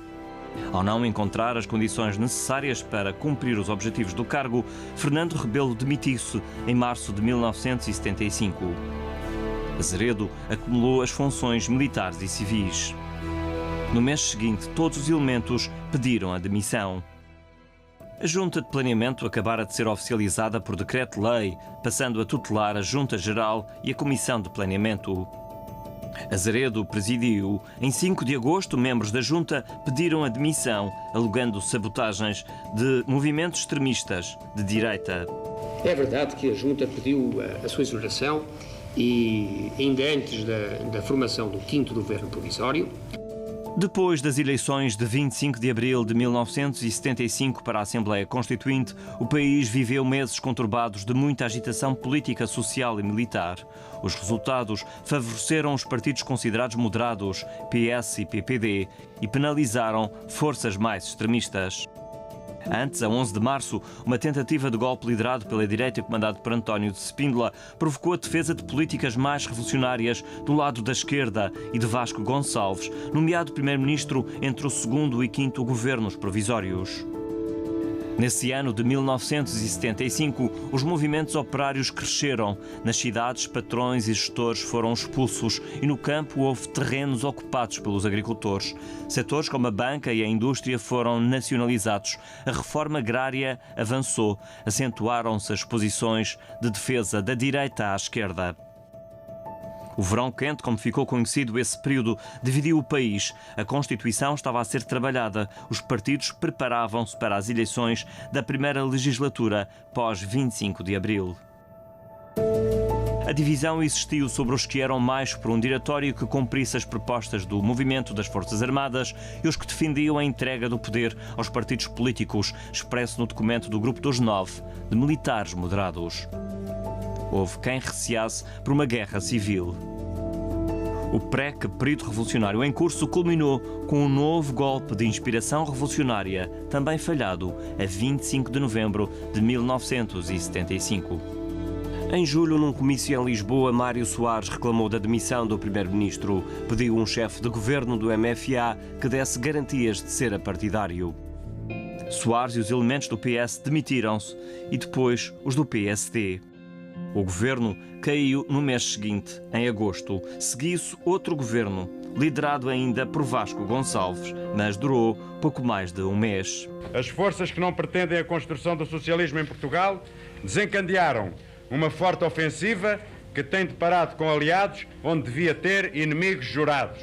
Ao não encontrar as condições necessárias para cumprir os objetivos do cargo, Fernando Rebelo demitiu-se em março de 1975. Azeredo acumulou as funções militares e civis. No mês seguinte, todos os elementos pediram a demissão. A Junta de Planeamento acabara de ser oficializada por decreto-lei, passando a tutelar a Junta Geral e a Comissão de Planeamento. Azeredo presidiu. Em 5 de agosto, membros da Junta pediram a demissão, alegando sabotagens de movimentos extremistas de direita. É verdade que a Junta pediu a sua exoneração e ainda antes da formação do 5º Governo Provisório. Depois das eleições de 25 de abril de 1975 para a Assembleia Constituinte, o país viveu meses conturbados de muita agitação política, social e militar. Os resultados favoreceram os partidos considerados moderados, PS e PPD, e penalizaram forças mais extremistas. Antes, a 11 de março, uma tentativa de golpe liderado pela direita e comandado por António de Spínola provocou a defesa de políticas mais revolucionárias do lado da esquerda e de Vasco Gonçalves, nomeado primeiro-ministro entre o 2º e 5º governos provisórios. Nesse ano de 1975, os movimentos operários cresceram. Nas cidades, patrões e gestores foram expulsos e no campo houve terrenos ocupados pelos agricultores. Setores como a banca e a indústria foram nacionalizados. A reforma agrária avançou. Acentuaram-se as posições de defesa da direita à esquerda. O verão quente, como ficou conhecido esse período, dividiu o país. A Constituição estava a ser trabalhada. Os partidos preparavam-se para as eleições da primeira legislatura, pós 25 de abril. A divisão existiu sobre os que eram mais por um diretório que cumprisse as propostas do movimento das Forças Armadas e os que defendiam a entrega do poder aos partidos políticos, expresso no documento do Grupo dos 9, de militares moderados. Houve quem receasse por uma guerra civil. O pré-período revolucionário em curso culminou com um novo golpe de inspiração revolucionária, também falhado, a 25 de novembro de 1975. Em julho, num comício em Lisboa, Mário Soares reclamou da demissão do primeiro-ministro. Pediu um chefe de governo do MFA que desse garantias de ser apartidário. Soares e os elementos do PS demitiram-se e depois os do PSD. O governo caiu no mês seguinte, em agosto. Seguiu-se outro governo, liderado ainda por Vasco Gonçalves, mas durou pouco mais de um mês. As forças que não pretendem a construção do socialismo em Portugal desencadearam uma forte ofensiva que tem deparado com aliados onde devia ter inimigos jurados.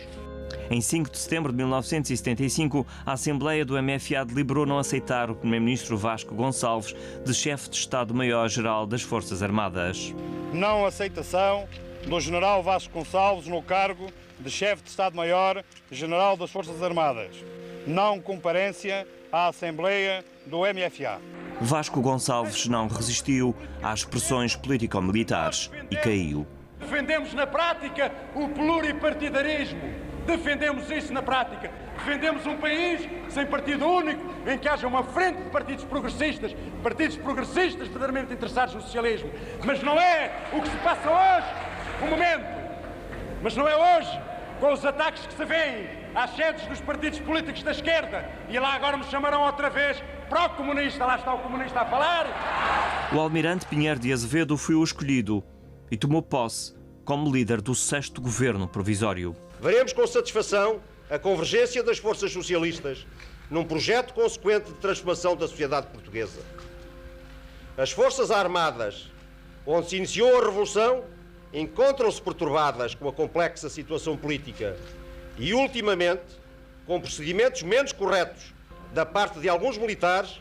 Em 5 de setembro de 1975, a Assembleia do MFA deliberou não aceitar o primeiro-ministro Vasco Gonçalves de chefe de Estado-Maior-Geral das Forças Armadas. Não aceitação do general Vasco Gonçalves no cargo de chefe de Estado-Maior-General das Forças Armadas. Não comparência à Assembleia do MFA. Vasco Gonçalves não resistiu às pressões político-militares e caiu. Defendemos na prática o pluripartidarismo. Defendemos isso na prática. Defendemos um país sem partido único, em que haja uma frente de partidos progressistas verdadeiramente interessados no socialismo. Mas não é o que se passa hoje, o momento. Mas não é hoje, com os ataques que se vêem às sedes dos partidos políticos da esquerda. E lá agora me chamarão outra vez pró-comunista. Lá está o comunista a falar. O almirante Pinheiro de Azevedo foi o escolhido e tomou posse como líder do 6º governo provisório. Veremos com satisfação a convergência das forças socialistas num projeto consequente de transformação da sociedade portuguesa. As Forças Armadas, onde se iniciou a Revolução, encontram-se perturbadas com a complexa situação política e, ultimamente, com procedimentos menos corretos da parte de alguns militares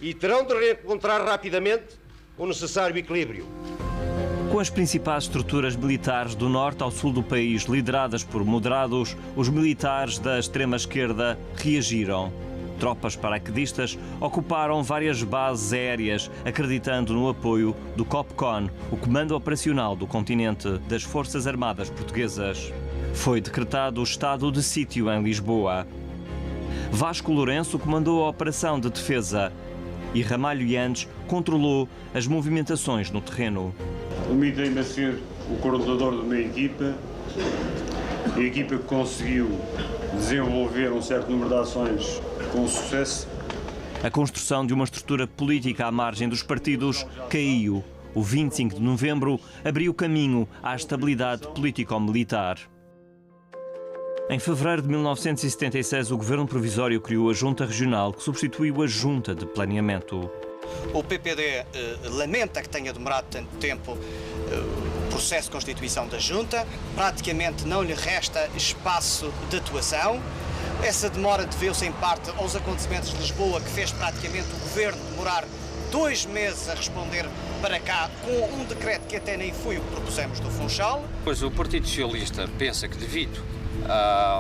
e terão de reencontrar rapidamente o necessário equilíbrio. Com as principais estruturas militares do norte ao sul do país lideradas por moderados, os militares da extrema-esquerda reagiram. Tropas paraquedistas ocuparam várias bases aéreas, acreditando no apoio do COPCON, o Comando Operacional do Continente das Forças Armadas Portuguesas. Foi decretado o estado de sítio em Lisboa. Vasco Lourenço comandou a operação de defesa e Ramalho Yanes controlou as movimentações no terreno. Limitei-me a ser o coordenador de uma equipa, a equipa que conseguiu desenvolver um certo número de ações com sucesso. A construção de uma estrutura política à margem dos partidos caiu. O 25 de novembro abriu caminho à estabilidade político-militar. Em fevereiro de 1976, o Governo Provisório criou a Junta Regional, que substituiu a Junta de Planeamento. O PPD lamenta que tenha demorado tanto tempo o processo de constituição da Junta. Praticamente não lhe resta espaço de atuação. Essa demora deveu-se em parte aos acontecimentos de Lisboa, que fez praticamente o Governo demorar 2 meses a responder para cá, com um decreto que até nem foi o que propusemos do Funchal. Pois o Partido Socialista pensa que devido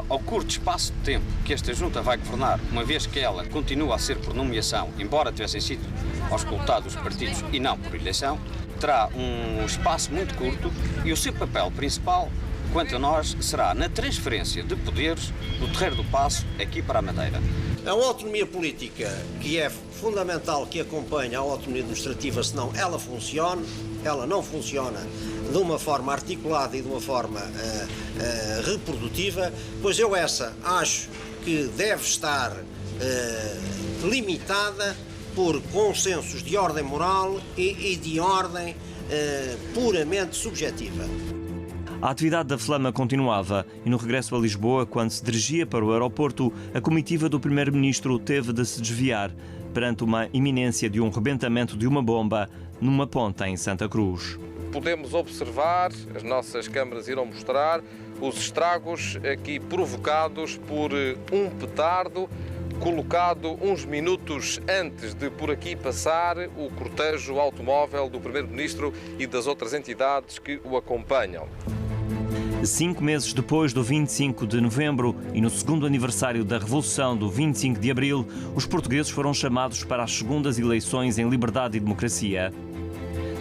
ao curto espaço de tempo que esta Junta vai governar, uma vez que ela continua a ser por nomeação, embora tivessem sido auscultados os partidos e não por eleição, terá um espaço muito curto e o seu papel principal, quanto a nós, será na transferência de poderes do Terreiro do Paço aqui para a Madeira. A autonomia política, que é fundamental que acompanhe a autonomia administrativa, senão ela funciona, ela não funciona de uma forma articulada e de uma forma reprodutiva, pois eu acho que deve estar limitada por consensos de ordem moral e de ordem puramente subjetiva. A atividade da Flama continuava e no regresso a Lisboa, quando se dirigia para o aeroporto, a comitiva do primeiro-ministro teve de se desviar perante uma iminência de um rebentamento de uma bomba numa ponta em Santa Cruz. Podemos observar, as nossas câmaras irão mostrar, os estragos aqui provocados por um petardo colocado uns minutos antes de por aqui passar o cortejo automóvel do primeiro-ministro e das outras entidades que o acompanham. 5 meses depois do 25 de novembro e no segundo aniversário da Revolução do 25 de abril, os portugueses foram chamados para as segundas eleições em liberdade e democracia.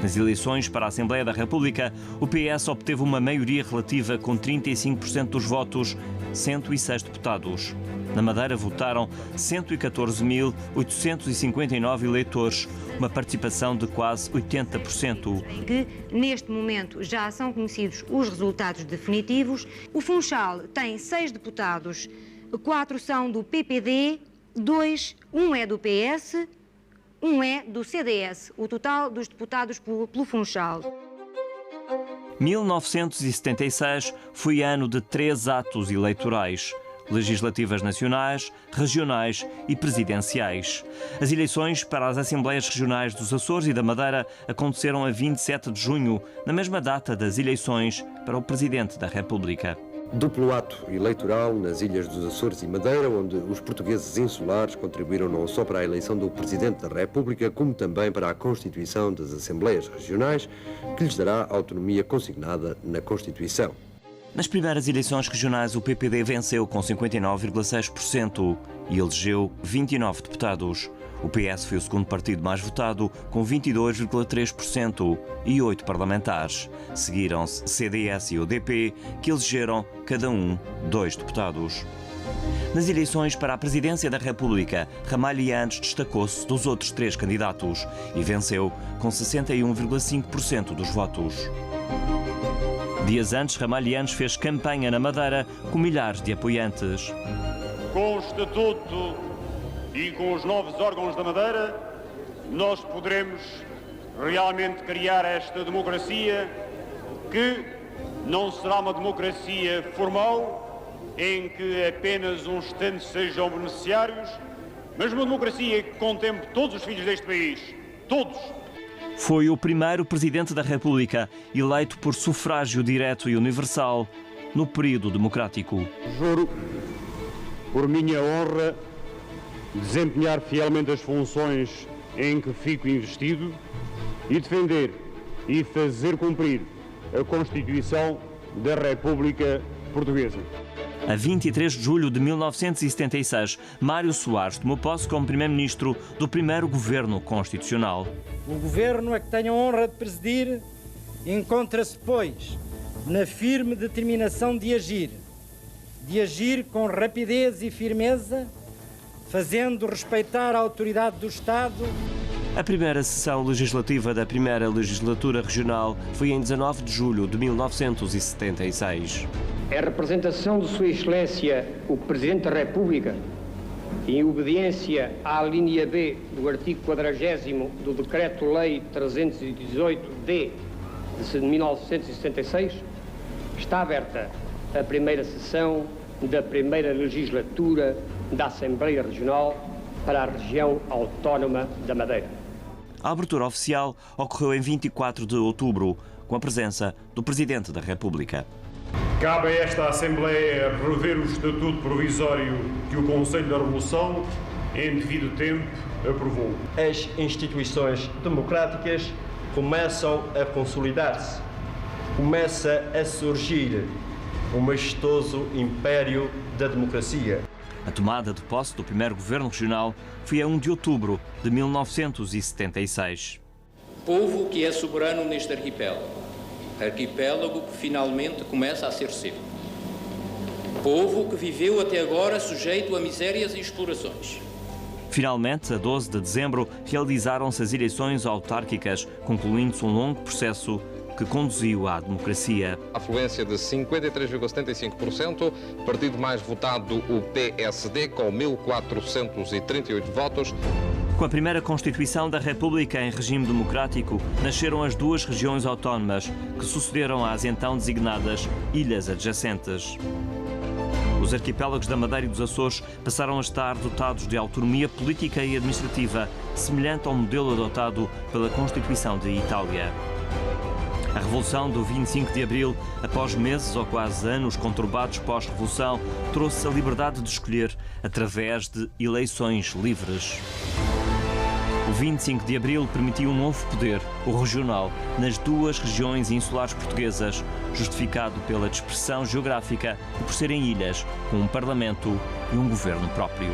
Nas eleições para a Assembleia da República, o PS obteve uma maioria relativa com 35% dos votos, 106 deputados. Na Madeira votaram 114.859 eleitores, uma participação de quase 80%. Que neste momento já são conhecidos os resultados definitivos. O Funchal tem 6 deputados, 4 são do PPD, 1 é do PS, 1 é do CDS, o total dos deputados pelo Funchal. 1976 foi ano de 3 atos eleitorais: legislativas nacionais, regionais e presidenciais. As eleições para as Assembleias Regionais dos Açores e da Madeira aconteceram a 27 de junho, na mesma data das eleições para o Presidente da República. Duplo ato eleitoral nas ilhas dos Açores e Madeira, onde os portugueses insulares contribuíram não só para a eleição do Presidente da República, como também para a constituição das Assembleias Regionais, que lhes dará autonomia consignada na Constituição. Nas primeiras eleições regionais, o PPD venceu com 59,6% e elegeu 29 deputados. O PS foi o segundo partido mais votado, com 22,3% e 8 parlamentares. Seguiram-se CDS e UDP, que elegeram cada um 2 deputados. Nas eleições para a Presidência da República, Ramalhianes destacou-se dos outros 3 candidatos e venceu com 61,5% dos votos. Dias antes, Ramalhianes fez campanha na Madeira com milhares de apoiantes. Com o Estatuto e com os novos órgãos da Madeira, nós poderemos realmente criar esta democracia que não será uma democracia formal, em que apenas uns tantos sejam beneficiários, mas uma democracia que contemple todos os filhos deste país, todos. Foi o primeiro Presidente da República eleito por sufrágio direto e universal no período democrático. Juro, por minha honra, desempenhar fielmente as funções em que fico investido e defender e fazer cumprir a Constituição da República Portuguesa. A 23 de julho de 1976, Mário Soares tomou posse como Primeiro-Ministro do primeiro Governo Constitucional. O Governo a que tenho a honra de presidir encontra-se, pois, na firme determinação de agir com rapidez e firmeza, fazendo respeitar a autoridade do Estado. A primeira sessão legislativa da primeira legislatura regional foi em 19 de julho de 1976. É a representação de Sua Excelência, o Presidente da República, em obediência à linha B do artigo 40º do Decreto-Lei 318-D de 1976, está aberta a primeira sessão da primeira legislatura da Assembleia Regional para a região autónoma da Madeira. A abertura oficial ocorreu em 24 de outubro, com a presença do Presidente da República. Cabe a esta Assembleia rever o Estatuto Provisório que o Conselho da Revolução, em devido tempo, aprovou. As instituições democráticas começam a consolidar-se. Começa a surgir o majestoso império da democracia. A tomada de posse do primeiro governo regional foi a 1 de outubro de 1976. Povo que é soberano neste arquipélago que finalmente começa a ser seu. Povo que viveu até agora sujeito a misérias e explorações. Finalmente, a 12 de dezembro, realizaram-se as eleições autárquicas, concluindo-se um longo processo que conduziu à democracia. Afluência de 53,75%, partido mais votado o PSD, com 1.438 votos. Com a primeira Constituição da República em regime democrático, nasceram as duas regiões autónomas, que sucederam às então designadas ilhas adjacentes. Os arquipélagos da Madeira e dos Açores passaram a estar dotados de autonomia política e administrativa, semelhante ao modelo adotado pela Constituição de Itália. A Revolução do 25 de Abril, após meses ou quase anos conturbados pós-revolução, trouxe a liberdade de escolher através de eleições livres. O 25 de Abril permitiu um novo poder, o regional, nas duas regiões insulares portuguesas, justificado pela dispersão geográfica e por serem ilhas, com um parlamento e um governo próprio.